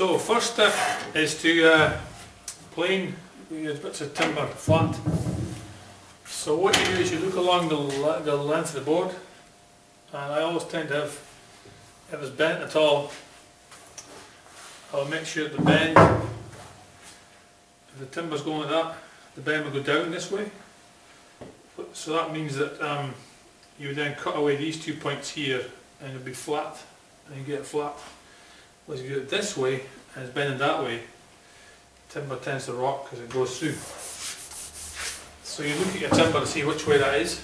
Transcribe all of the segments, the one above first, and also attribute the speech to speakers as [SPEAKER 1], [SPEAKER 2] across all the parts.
[SPEAKER 1] So first step is to plane bits of timber flat. So what you do is you look along the length of the board, and I always tend to have, if it's bent at all, I'll make sure that the bend, if the timber's going like that, the bend will go down this way. So that means that you would then cut away these 2 points here and it'll be flat, and you get it flat. Whereas if you do it this way and it's bending that way, timber tends to rock because it goes through. So you look at your timber to see which way that is,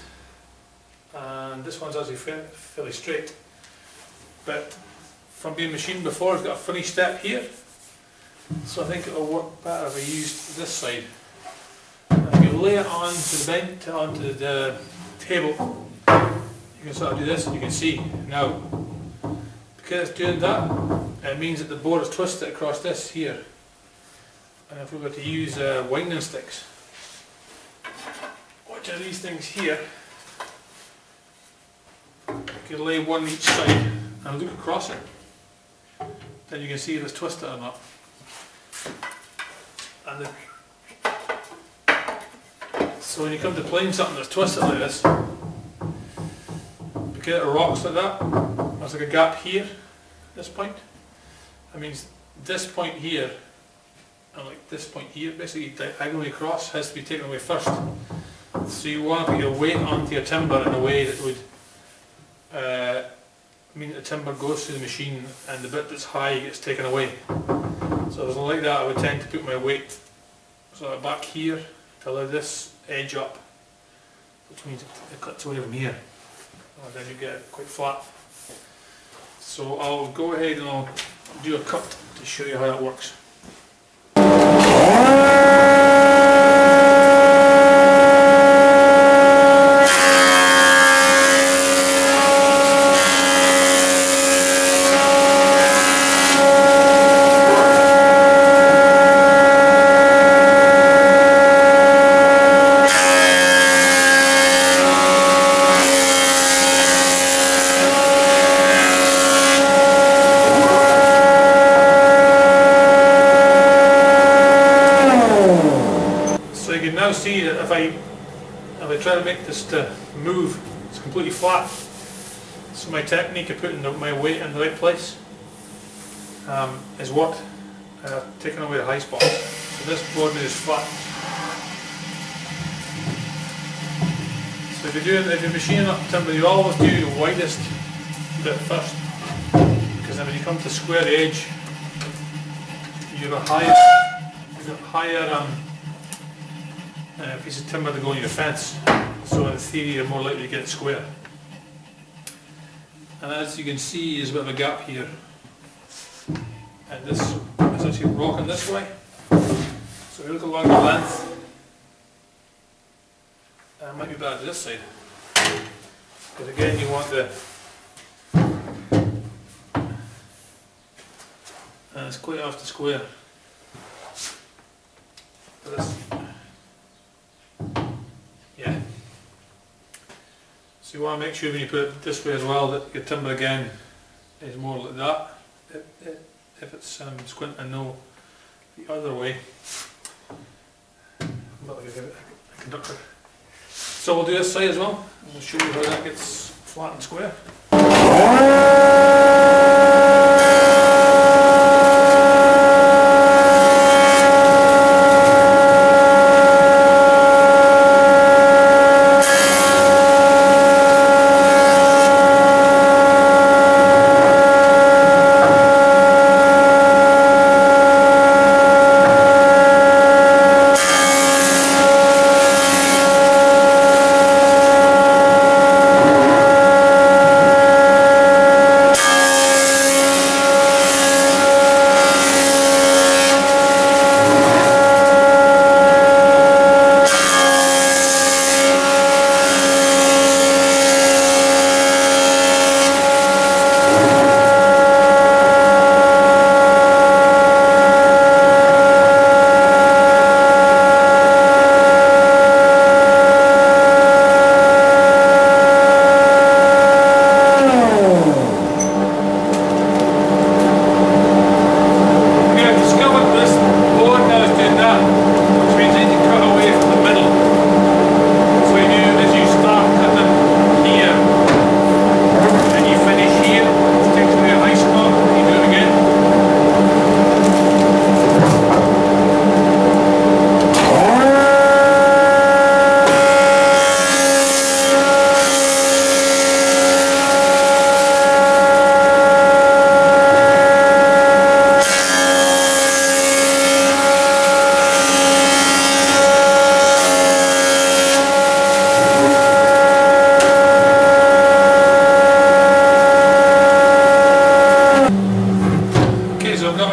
[SPEAKER 1] and this one's actually fairly straight, but from being machined before it's got a funny step here, so I think it'll work better if I use this side. And if you lay it onto the table, you can sort of do this and you can see now, because it's doing that, it means that the board is twisted across this here. And if we were to use winding sticks, which are these things here, you can lay one each side and look across it, then you can see if it's twisted or not. And so when you come to plane something that's twisted like this, because it rocks like that, there's like a gap here, this point. That means this point here and like this point here, basically diagonally across, has to be taken away first. So you want to put your weight onto your timber in a way that would mean that the timber goes through the machine and the bit that's high gets taken away. So if it's like that, I would tend to put my weight sort of back here to allow this edge up, which means it cuts away from here, and then you get it quite flat. So I'll go ahead and I'll do a cut to show you how that works. You can now see that if I try to make this to move, it's completely flat. So my technique of putting my weight in the right place is what taking away the high spots. So this board is flat. So if you're machining up timber, you always do the widest bit first, because then when you come to square the edge, you've got higher piece of timber to go in your fence, so in theory you're more likely to get it square. And as you can see, there's a bit of a gap here, and this is actually rocking this way. So if you look along the length, it might be better to this side, because again you want the, and it's quite off the square. But yeah. So you want to make sure when you put it this way as well that your timber again is more like that. If it's squinting, no, the other way. Not like a conductor. So we'll do this side as well, and we'll show you how that gets flat and square.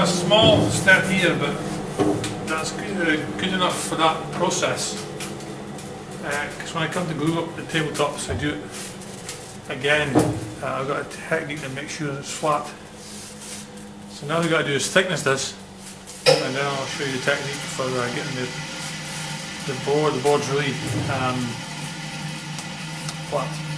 [SPEAKER 1] a small step here, but that's good enough for that process. Because when I come to glue up the tabletops, I do it again. I've got a technique to make sure it's flat. So now all we've got to do is thickness this, and then I'll show you the technique for getting the board. The board's really flat.